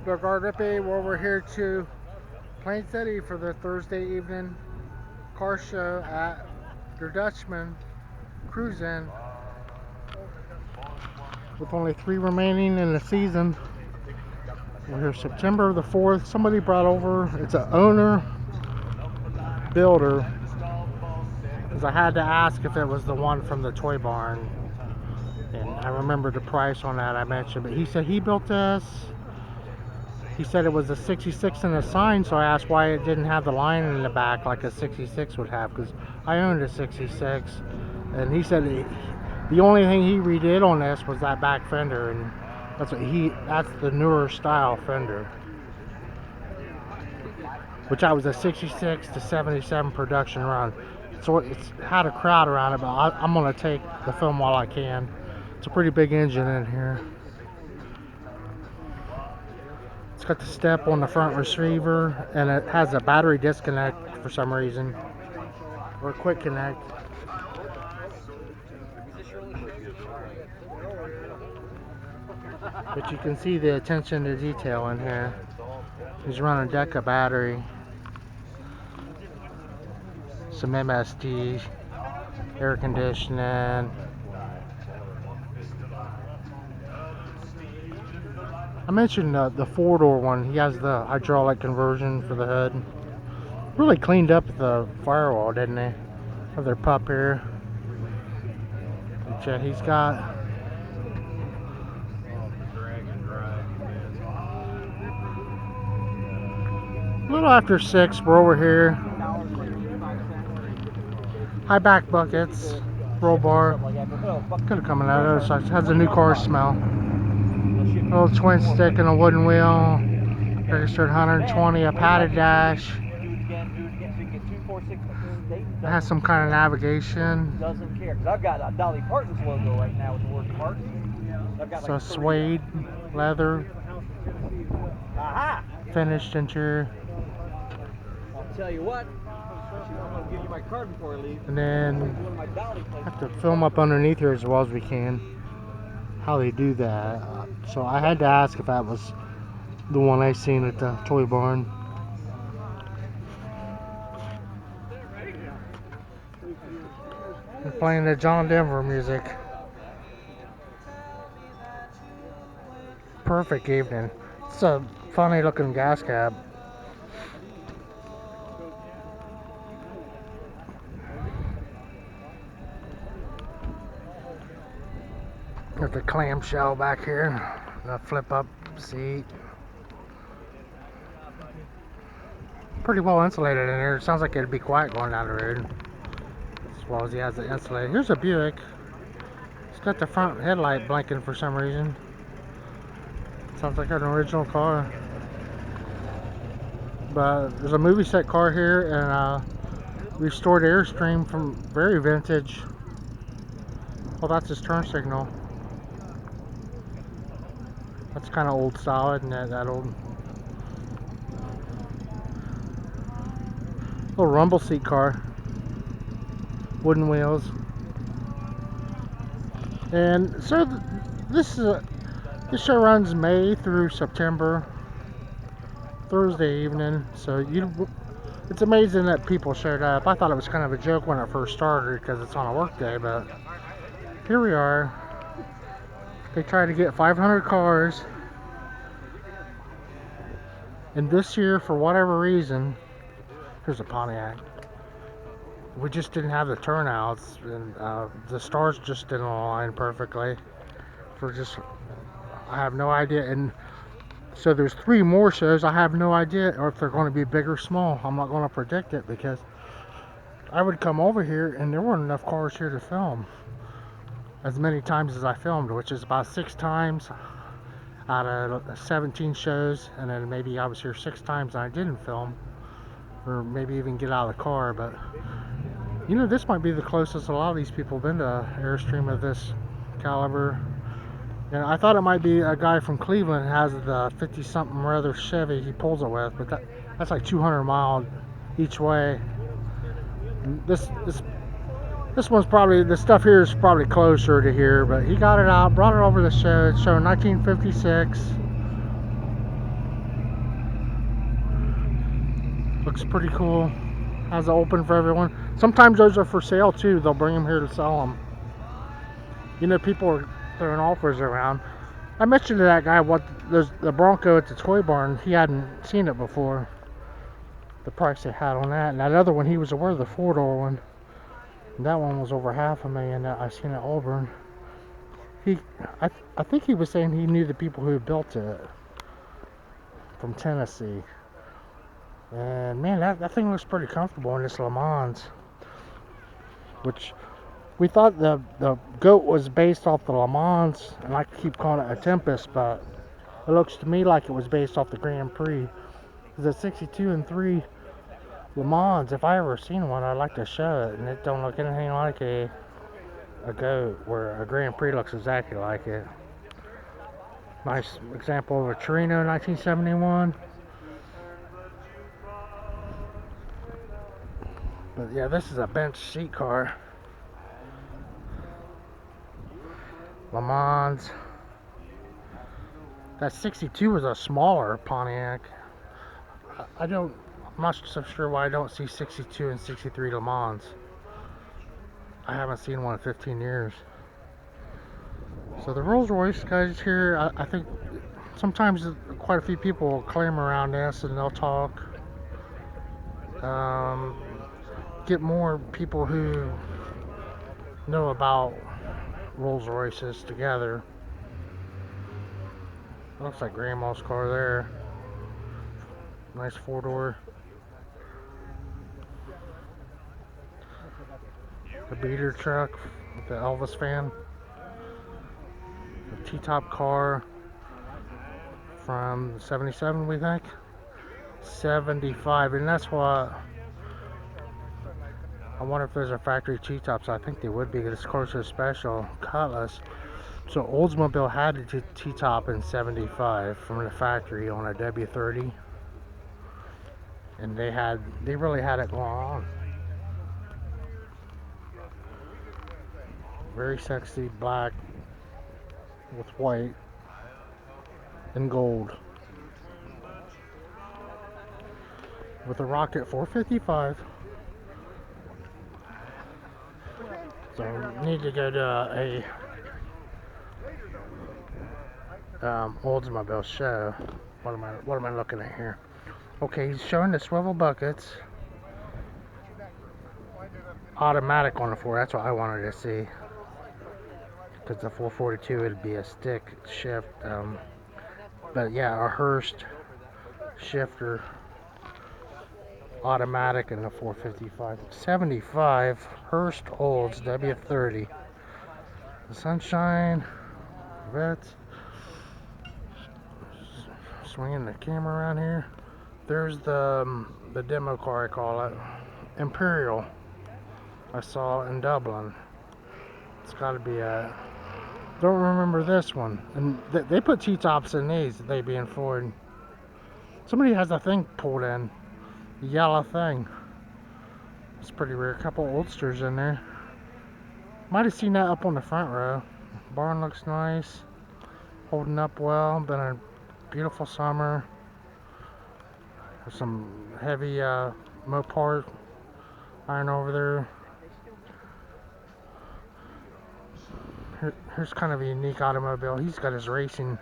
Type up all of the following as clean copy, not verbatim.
Gardapi. We're over here to Plain City for the Thursday evening car show at the Dutchman Cruise In. With only 3 remaining in the season. We're here September the 4th. Somebody brought over, it's an owner builder, because I had to ask if it was the one from the toy barn. And I remember the price on that I mentioned, but he said he built this. He said it was a 66 in the sign, so I asked why it didn't have the line in the back like a 66 would have, because I owned a 66. And he said the only thing he redid on this was that back fender, and that's the newer style fender. Which I was a 66 to 77 production run. So it's had a crowd around it, but I'm going to take the film while I can. It's a pretty big engine in here. It's got the step on the front receiver, and it has a battery disconnect for some reason, or a quick connect. But you can see the attention to detail in here. He's running a Deca battery, some MSD, air conditioning. I mentioned the 4-door one. He has the hydraulic conversion for the hood. Really cleaned up the firewall, didn't they? Of their pup here. But yeah, he's got a little after 6. We're over here. High back buckets, roll bar. Could have come in that other side. It has a new car smell. A little twin stick and a wooden wheel. Registered 120, a padded dash. It has some kind of navigation. Doesn't care, because I've got a Dolly Parton's logo right now with the word Parton. So suede, leather, finished interior. I'll tell you what, I'm going to give you my card before I leave. And then have to film up underneath here as well as we can how they do that. So I had to ask if that was the one I seen at the toy barn. They're playing the John Denver music. Perfect evening. It's a funny looking gas cab. Got the clamshell back here, the flip up seat. Pretty well insulated in here. It sounds like it'd be quiet going down the road. As well as he has it insulated. Here's a Buick. It's got the front headlight blinking for some reason. Sounds like an original car. But there's a movie set car here and a restored Airstream from very vintage. Well, that's his turn signal. That's kind of old style, isn't it? That old. Little rumble seat car. Wooden wheels. And so this show runs May through September. Thursday evening. So it's amazing that people showed up. I thought it was kind of a joke when it first started because it's on a work day, but here we are. They tried to get 500 cars, and this year, for whatever reason, here's a Pontiac. We just didn't have the turnouts, and the stars just didn't align perfectly. I have no idea. And so there's 3 more shows. I have no idea or if they're going to be big or small. I'm not going to predict it because I would come over here and there weren't enough cars here to film as many times as I filmed, which is about 6 times out of 17 shows. And then maybe I was here 6 times and I didn't film, or maybe even get out of the car. But you know, this might be the closest a lot of these people have been to Airstream of this caliber. And I thought it might be a guy from Cleveland who has the 50-something rather Chevy he pulls it with, but that's like 200 miles each way. And this one's probably, the stuff here is probably closer to here, but he got it out, brought it over to the show. It's showing 1956. Looks pretty cool. Has it open for everyone. Sometimes those are for sale too. They'll bring them here to sell them. You know, people are throwing offers around. I mentioned to that guy what the Bronco at the toy barn. He hadn't seen it before. The price they had on that. And that other one, he was aware of the 4-door one. And that one was over $500,000 that I seen at Auburn. I think he was saying he knew the people who built it from Tennessee. And man, that thing looks pretty comfortable in this Le Mans. Which we thought the goat was based off the Le Mans, and I keep calling it a Tempest, but it looks to me like it was based off the Grand Prix. The 62 and 3 Le Mans, if I ever seen one, I'd like to show it, and it don't look anything like a goat, where a Grand Prix looks exactly like it. Nice example of a Torino 1971. But yeah, this is a bench seat car. Le Mans. That 62 was a smaller Pontiac. I'm not so sure why I don't see 62 and 63 Le Mans. I haven't seen one in 15 years. So the Rolls Royce guys here, I think sometimes quite a few people will claim around this and they'll talk. Get more people who know about Rolls Royces together. Looks like Grandma's car there. Nice 4-door. The beater truck with the Elvis fan. The T-top car from 77, we think. 75, and that's what I wonder if there's a factory T-tops. I think they would be, because this car's so special. Cutlass. So Oldsmobile had a T-top in 75 from the factory on a W30, and they really had it going on. Very sexy, black with white and gold, with a Rocket 455. So need to go to a Oldsmobile show. What am I looking at here? Okay, he's showing the swivel buckets. Automatic on the 4. That's what I wanted to see. Because the 442 would be a stick shift. But yeah, a Hurst shifter. Automatic in the 455. 75 Hurst Olds W30. The Sunshine. Vets. Swinging the camera around here. There's the demo car, I call it. Imperial. I saw it in Dublin. It's got to be a... Don't remember this one. And they put T-tops in these, they being Ford. Somebody has a thing pulled in. The yellow thing. It's pretty rare. A couple Oldsters in there. Might have seen that up on the front row. Barn looks nice. Holding up well. Been a beautiful summer. There's some heavy Mopar iron over there. Here's kind of a unique automobile. He's got his racing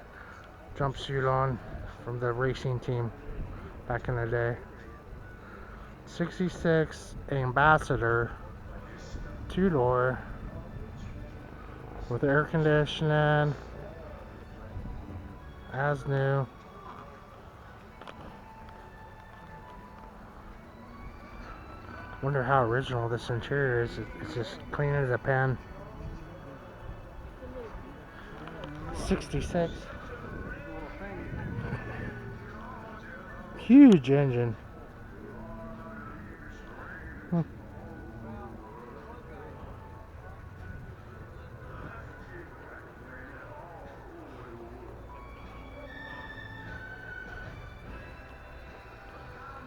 jumpsuit on from the racing team back in the day. 66 Ambassador 2-door with air conditioning, as new. Wonder how original this interior is. It's just clean as a pen. 66. Huge engine.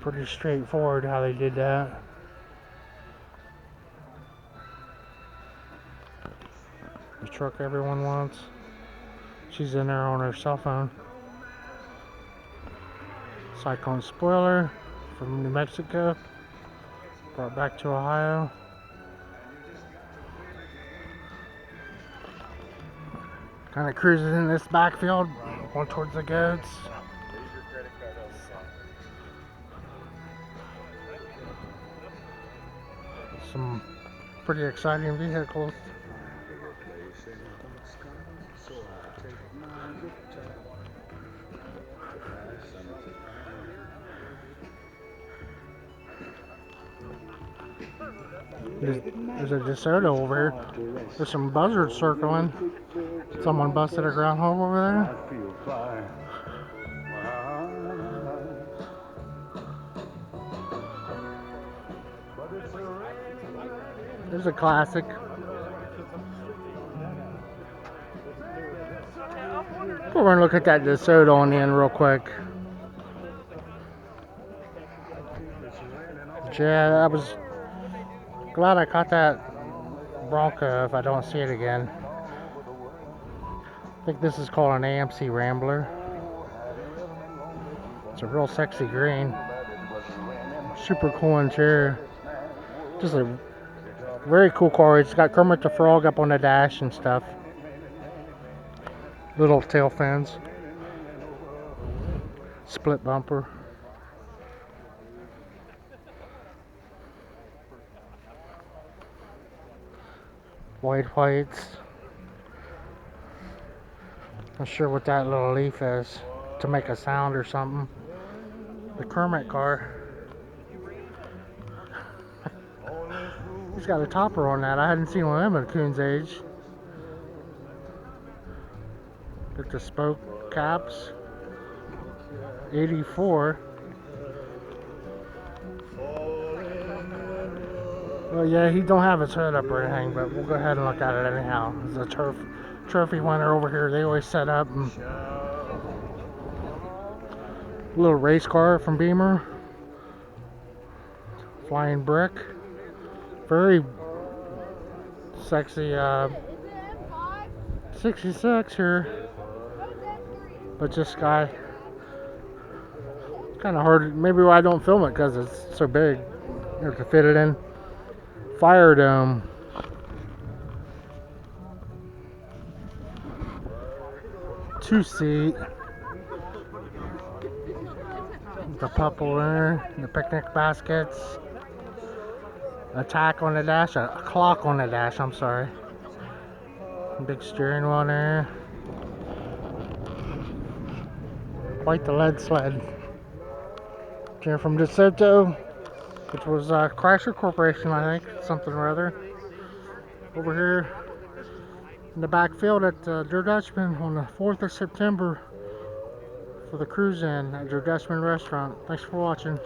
Pretty straightforward how they did that. The truck everyone wants. She's in there on her cell phone. Cyclone spoiler, from New Mexico, brought back to Ohio. Kind of cruising in this backfield, going towards the goats. Some pretty exciting vehicles. There's a DeSoto over here. There's some buzzards circling. Someone busted a groundhog over there. There's a classic. We're gonna look at that DeSoto on the end real quick. Yeah, I was glad I caught that Bronco if I don't see it again. I think this is called an AMC Rambler. It's a real sexy green. Super cool interior. Just a very cool car. It's got Kermit the Frog up on the dash and stuff. Little tail fins. Split bumper. White whites. Not sure what that little leaf is. To make a sound or something. The Kermit car. He's got a topper on that. I hadn't seen one of them at Coon's age. Got the spoke caps. 84. Well, yeah, he don't have his hood up or anything, but we'll go ahead and look at it anyhow. There's a trophy winner over here. They always set up. And little race car from Beamer. Flying brick. Very sexy 66 here. But this guy, kind of hard. Maybe why I don't film it because it's so big. You have to fit it in. Fire dome. Two-seat. The purple there. The picnic baskets. A tack on the dash. A clock on the dash. I'm sorry. Big steering wheel there. Quite the lead sled. Came from DeSoto, which was Chrysler Corporation, I think, something or other. Over here in the backfield at Der Dutchman on the 4th of September for the cruise in at Der Dutchman restaurant. Thanks for watching.